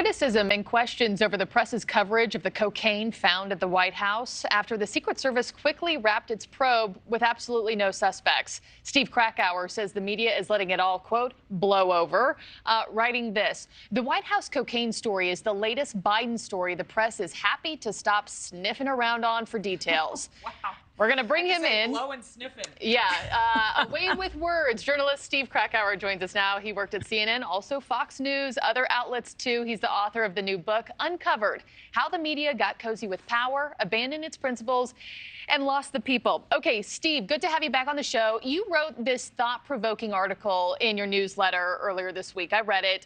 Criticism and questions over the press's coverage of the cocaine found at the White House after the Secret Service quickly wrapped its probe with absolutely no suspects. Steve Krakauer says the media is letting it all, quote, blow over, writing this. The White House cocaine story is the latest Biden story the press is happy to stop sniffing around on for details. Wow. We're going to bring him in. Blow and sniffing. Yeah, away with words. Journalist Steve Krakauer joins us now. He worked at CNN, also Fox News, other outlets too. He's the author of the new book, Uncovered: How the Media Got Cozy with Power, Abandoned Its Principles, and Lost the People. Okay, Steve, good to have you back on the show. You wrote this thought-provoking article in your newsletter earlier this week. I read it.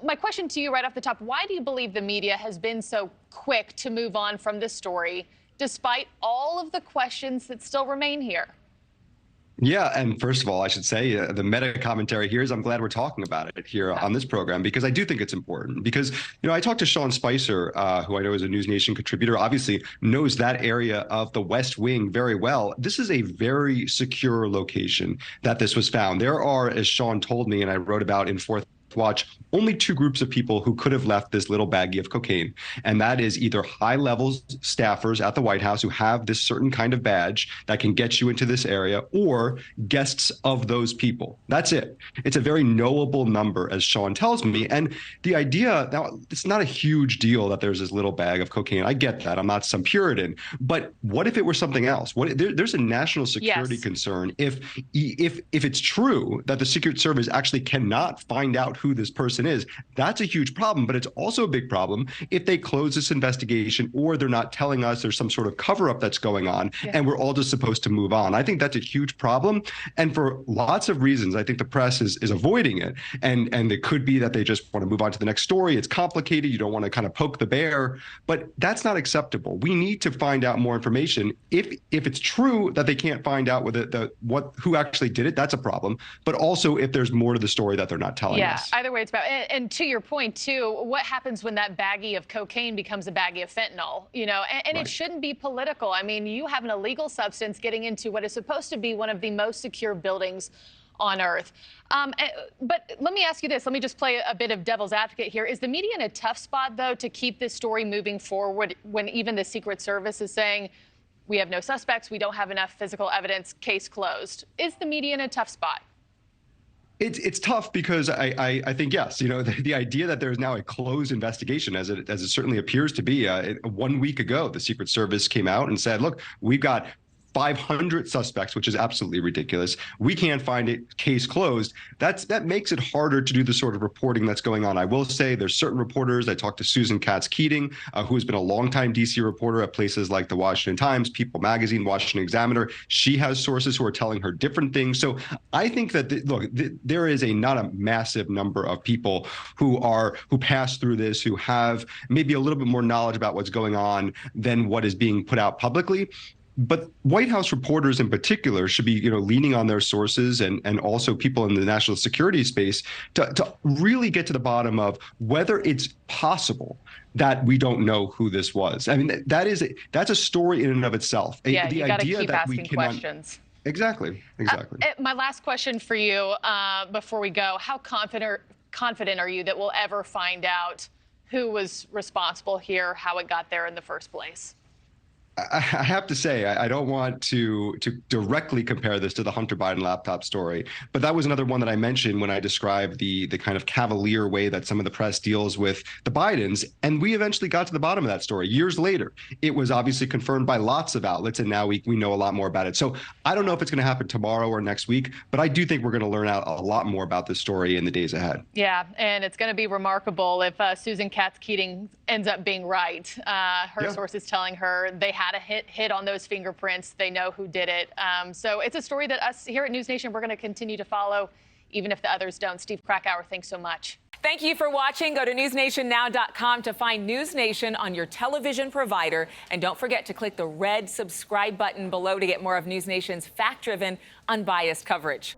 My question to you right off the top, why do you believe the media has been so quick to move on from this story, despite all of the questions that still remain here? Yeah, and first of all, I should say the meta commentary here is I'm glad we're talking about it here on this program, because I do think it's important. Because, I talked to Sean Spicer, who I know is a NewsNation contributor, obviously knows that area of the West Wing very well. This is a very secure location that this was found. There are, as Sean told me, and I wrote about in Fourth Watch, only two groups of people who could have left this little baggie of cocaine. And that is either high-level staffers at the White House who have this certain kind of badge that can get you into this area, or guests of those people. That's it. It's a very knowable number, as Sean tells me. And the idea, now, it's not a huge deal that there's this little bag of cocaine. I get that. I'm not some Puritan. But what if it were something else? There's a national security concern if it's true that the Secret Service actually cannot find out who this person is. That's a huge problem, but it's also a big problem if they close this investigation, or they're not telling us there's some sort of cover-up that's going on, and we're all just supposed to move on. I think that's a huge problem, and for lots of reasons, I think the press is avoiding it, and it could be that they just want to move on to the next story. It's complicated. You don't want to kind of poke the bear, but that's not acceptable. We need to find out more information. If it's true that they can't find out who actually did it, that's a problem, but also if there's more to the story that they're not telling us. Either way, it's about. And to your point, too, what happens when that baggie of cocaine becomes a baggie of fentanyl? And it shouldn't be political. I mean, you have an illegal substance getting into what is supposed to be one of the most secure buildings on Earth. But let me ask you this. Let me just play a bit of devil's advocate here. Is the media in a tough spot, though, to keep this story moving forward when even the Secret Service is saying, we have no suspects, we don't have enough physical evidence, case closed? Is the media in a tough spot? It's tough because I think, yes, the idea that there is now a closed investigation, as it certainly appears to be. 1 week ago, the Secret Service came out and said, look, we've got 500 suspects, which is absolutely ridiculous. We can't find it, case closed. That makes it harder to do the sort of reporting that's going on. I will say there's certain reporters. I talked to Susan Katz-Keating, who has been a longtime D.C. reporter at places like the Washington Times, People Magazine, Washington Examiner. She has sources who are telling her different things. So I think that, there is not a massive number of people who pass through this, who have maybe a little bit more knowledge about what's going on than what is being put out publicly. But White House reporters in particular should be, leaning on their sources, and also people in the national security space to really get to the bottom of whether it's possible that we don't know who this was. I mean, that's a story in and of itself. Yeah, the you got to idea keep that asking questions. Exactly. My last question for you before we go: how confident are you that we'll ever find out who was responsible here, how it got there in the first place? I have to say, I don't want to directly compare this to the Hunter Biden laptop story, but that was another one that I mentioned when I described the kind of cavalier way that some of the press deals with the Bidens. And we eventually got to the bottom of that story years later. It was obviously confirmed by lots of outlets, and now we know a lot more about it. So I don't know if it's going to happen tomorrow or next week, but I do think we're going to learn out a lot more about this story in the days ahead. Yeah, and it's going to be remarkable if Susan Katz-Keating ends up being right. Her sources telling her they had a hit on those fingerprints. They know who did it. So it's a story that us here at NewsNation, we're going to continue to follow, even if the others don't. Steve Krakauer, thanks so much. Thank you for watching. Go to newsnationnow.com to find NewsNation on your television provider. And don't forget to click the red subscribe button below to get more of NewsNation's fact-driven, unbiased coverage.